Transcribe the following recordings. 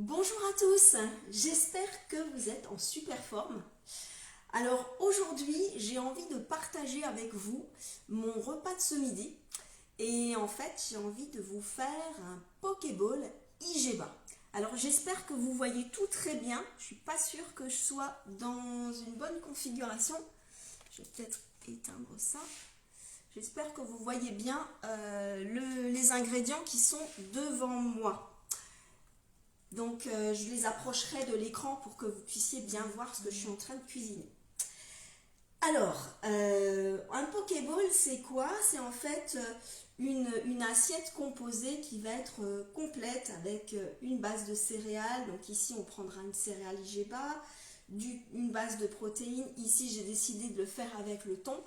Bonjour à tous, j'espère que vous êtes en super forme. Alors aujourd'hui, j'ai envie de partager avec vous mon repas de ce midi. Et en fait, j'ai envie de vous faire un Pokéball IGEBA. Alors j'espère que vous voyez tout très bien. Je suis pas sûre que je sois dans une bonne configuration. Je vais peut-être éteindre ça. J'espère que vous voyez bien les ingrédients qui sont devant moi. Donc je les approcherai de l'écran pour que vous puissiez bien voir ce que je suis en train de cuisiner. Alors, un Pokéball, c'est quoi? C'est en fait une assiette composée qui va être complète avec une base de céréales. Donc ici, on prendra une céréale IGEBA, une base de protéines. Ici, j'ai décidé de le faire avec le thon.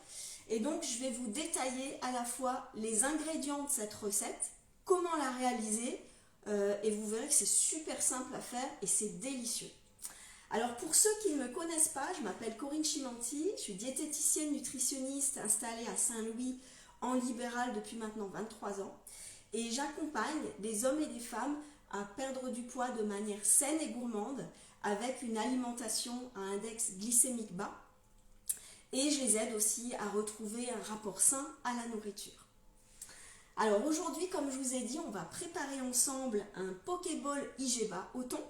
Et donc, je vais vous détailler à la fois les ingrédients de cette recette, comment la réaliser, et vous verrez que c'est super simple à faire et c'est délicieux. Alors pour ceux qui ne me connaissent pas, je m'appelle Corinne Chimanti, je suis diététicienne nutritionniste installée à Saint-Louis en libéral depuis maintenant 23 ans et j'accompagne des hommes et des femmes à perdre du poids de manière saine et gourmande avec une alimentation à index glycémique bas et je les aide aussi à retrouver un rapport sain à la nourriture. Alors aujourd'hui, comme je vous ai dit, on va préparer ensemble un Pokéball IGEBA au thon.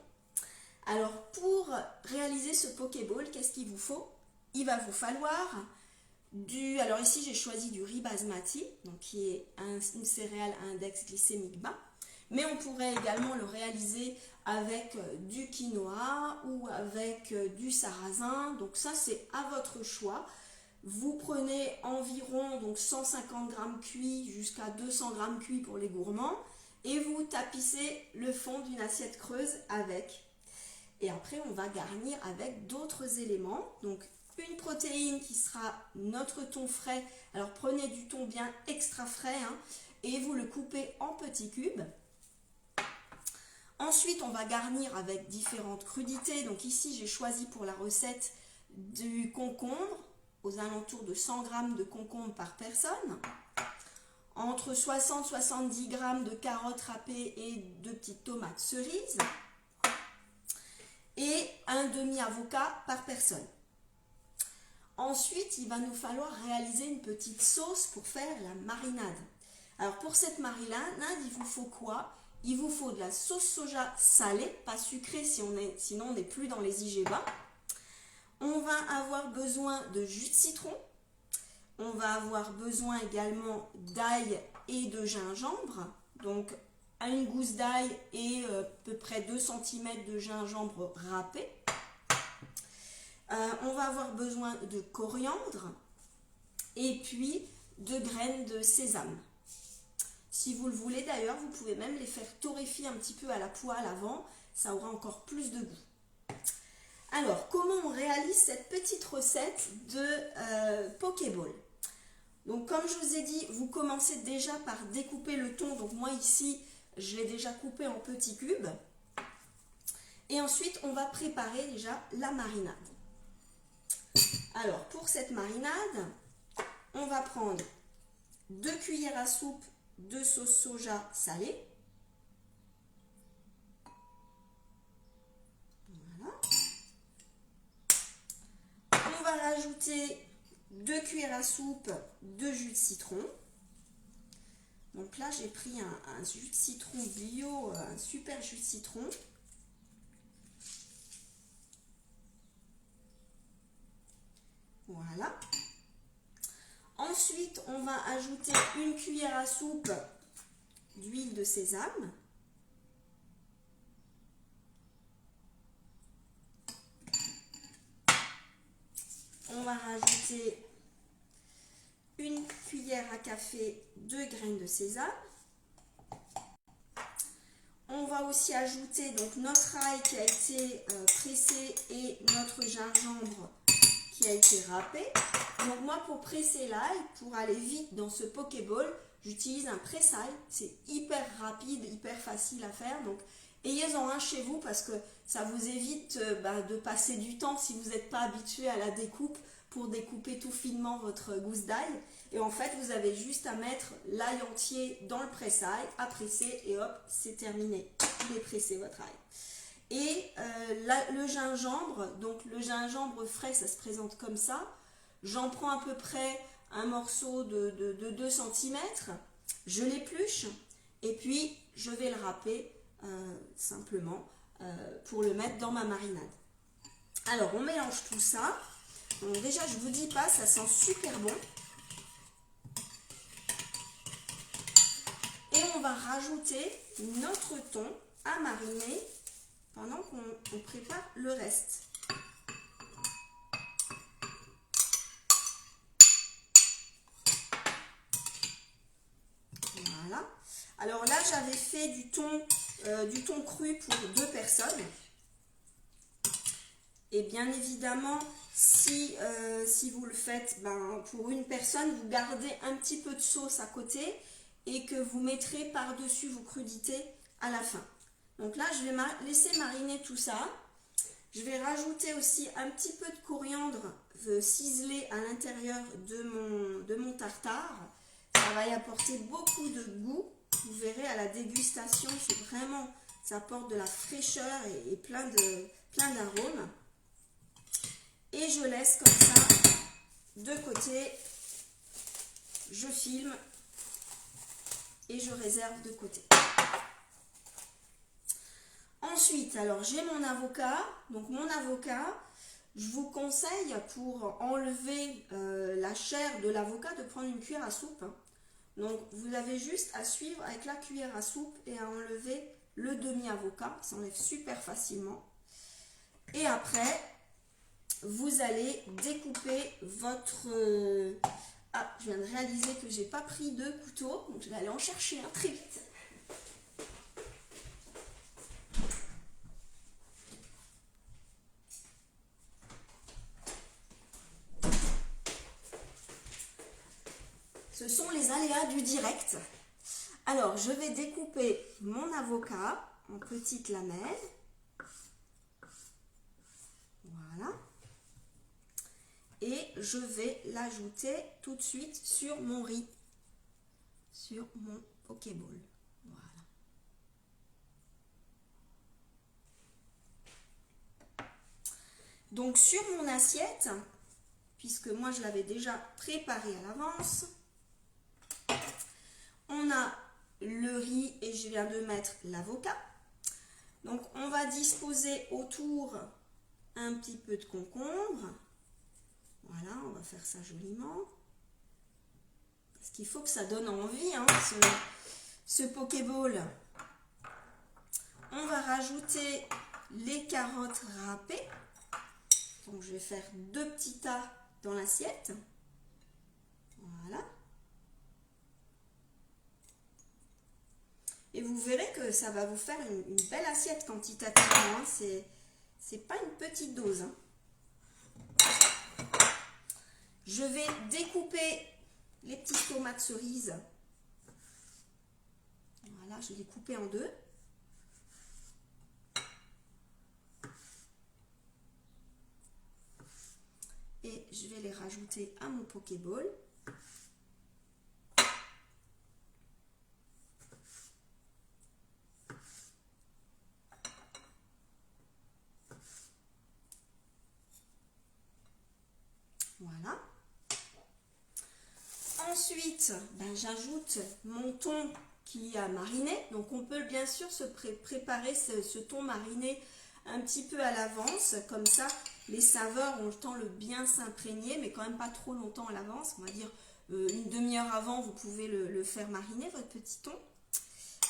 Alors pour réaliser ce Pokéball, qu'est-ce qu'il vous faut? Il va vous falloir alors ici j'ai choisi du riz basmati, donc qui est une céréale à index glycémique bas, mais on pourrait également le réaliser avec du quinoa ou avec du sarrasin, donc ça c'est à votre choix. Vous prenez environ donc 150 g cuits jusqu'à 200 g cuits pour les gourmands et vous tapissez le fond d'une assiette creuse avec. Et après, on va garnir avec d'autres éléments. Donc, une protéine qui sera notre thon frais. Alors, prenez du thon bien extra frais et vous le coupez en petits cubes. Ensuite, on va garnir avec différentes crudités. Donc ici, j'ai choisi pour la recette du concombre, aux alentours de 100 g de concombre par personne. Entre 60 et 70 g de carottes râpées et de petites tomates cerises. Et un demi-avocat par personne. Ensuite, il va nous falloir réaliser une petite sauce pour faire la marinade. Alors pour cette marinade, il vous faut quoi? Il vous faut de la sauce soja salée, pas sucrée sinon on n'est plus dans les IGEBA. On va avoir besoin de jus de citron. On va avoir besoin également d'ail et de gingembre. Donc une gousse d'ail et à peu près 2 cm de gingembre râpé. On va avoir besoin de coriandre et puis de graines de sésame. Si vous le voulez d'ailleurs, vous pouvez même les faire torréfier un petit peu à la poêle avant, ça aura encore plus de goût. Alors, comment on réalise cette petite recette de Pokéball? Donc comme je vous ai dit, vous commencez déjà par découper le thon. Donc moi ici, je l'ai déjà coupé en petits cubes. Et ensuite, on va préparer déjà la marinade. Alors, pour cette marinade, on va prendre 2 cuillères à soupe de sauce soja salée. Voilà. On va rajouter 2 cuillères à soupe de jus de citron. Donc là, j'ai pris un jus de citron bio, un super jus de citron. Voilà. Ensuite, on va ajouter 1 cuillère à soupe d'huile de sésame. On va rajouter 1 cuillère à café de graines de sésame. On va aussi ajouter donc notre ail qui a été pressé et notre gingembre qui a été râpé. Donc moi pour presser l'ail, pour aller vite dans ce Pokéball, j'utilise un presse-ail. C'est hyper rapide, hyper facile à faire. Donc ayez-en un chez vous parce que ça vous évite de passer du temps si vous n'êtes pas habitué à la découpe pour découper tout finement votre gousse d'ail. Et en fait, vous avez juste à mettre l'ail entier dans le presse-ail, à presser et hop, c'est terminé. Vous pressez votre ail. Et le gingembre, donc le gingembre frais, ça se présente comme ça. J'en prends à peu près un morceau de 2 cm, je l'épluche et puis je vais le râper simplement pour le mettre dans ma marinade. Alors on mélange tout ça. Donc déjà je vous dis pas, ça sent super bon. Et on va rajouter notre thon à mariner pendant qu'on prépare le reste. Voilà. Alors là, j'avais fait du thon cru pour 2 personnes. Et bien évidemment, si vous le faites pour une personne, vous gardez un petit peu de sauce à côté et que vous mettrez par-dessus vos crudités à la fin. Donc là, je vais laisser mariner tout ça. Je vais rajouter aussi un petit peu de coriandre ciselé à l'intérieur de mon tartare. Ça va y apporter beaucoup de goût. Vous verrez à la dégustation, c'est vraiment, ça apporte de la fraîcheur et plein d'arômes. Et je laisse comme ça de côté. Je filme et je réserve de côté. Ensuite, alors j'ai mon avocat. Donc mon avocat, je vous conseille pour enlever la chair de l'avocat de prendre une cuillère à soupe. Donc vous avez juste à suivre avec la cuillère à soupe et à enlever le demi-avocat. Ça enlève super facilement. Et après, vous allez découper votre... Ah, je viens de réaliser que j'ai pas pris de couteau. Donc je vais aller en chercher un très vite. Ce sont les aléas du direct. Alors, je vais découper mon avocat en petites lamelles. Voilà. Et je vais l'ajouter tout de suite sur mon riz, sur mon pokéball. Voilà. Donc, sur mon assiette, puisque moi je l'avais déjà préparé à l'avance, on a le riz et je viens de mettre l'avocat. Donc on va disposer autour un petit peu de concombre. Voilà, on va faire ça joliment. Parce qu'il faut que ça donne envie, hein, ce pokéball. On va rajouter les carottes râpées. Donc je vais faire 2 petits tas dans l'assiette. Voilà. Et vous verrez que ça va vous faire une belle assiette quantitativement. Hein. C'est pas une petite dose. Hein. Je vais découper les petites tomates cerises. Voilà, je les ai coupées en 2. Et je vais les rajouter à mon pokéball. Voilà. Ensuite, j'ajoute mon thon qui a mariné. Donc on peut bien sûr se préparer ce thon mariné un petit peu à l'avance. Comme ça, les saveurs ont le temps de bien s'imprégner, mais quand même pas trop longtemps à l'avance. On va dire une demi-heure avant, vous pouvez le faire mariner, votre petit thon.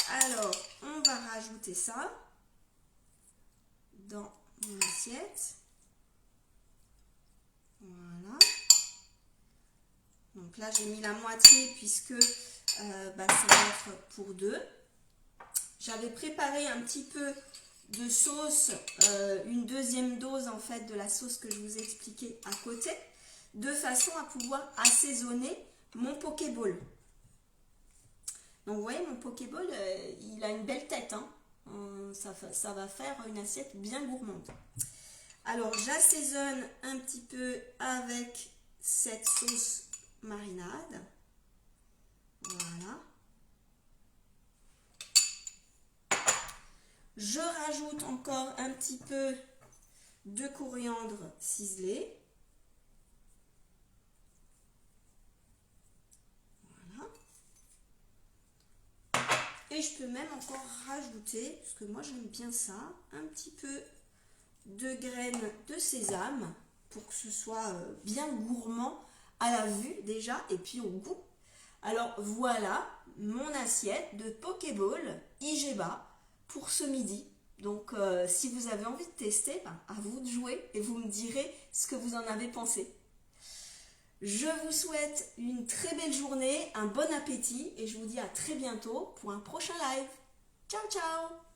Alors, on va rajouter ça dans mon assiette. Voilà. Donc là, j'ai mis la moitié puisque ça va être pour 2. J'avais préparé un petit peu de sauce, une deuxième dose en fait de la sauce que je vous ai expliqué à côté, de façon à pouvoir assaisonner mon pokéball. Donc vous voyez, mon pokéball, il a une belle tête. Hein. Ça va faire une assiette bien gourmande. Alors j'assaisonne un petit peu avec cette sauce marinade. Voilà. Je rajoute encore un petit peu de coriandre ciselé. Voilà. Et je peux même encore rajouter, parce que moi j'aime bien ça, un petit peu de graines de sésame pour que ce soit bien gourmand à la vue déjà et puis au goût. Alors voilà mon assiette de Pokéball Igeba pour ce midi. Donc si vous avez envie de tester, ben, à vous de jouer et vous me direz ce que vous en avez pensé. Je vous souhaite une très belle journée, un bon appétit et je vous dis à très bientôt pour un prochain live. Ciao ciao!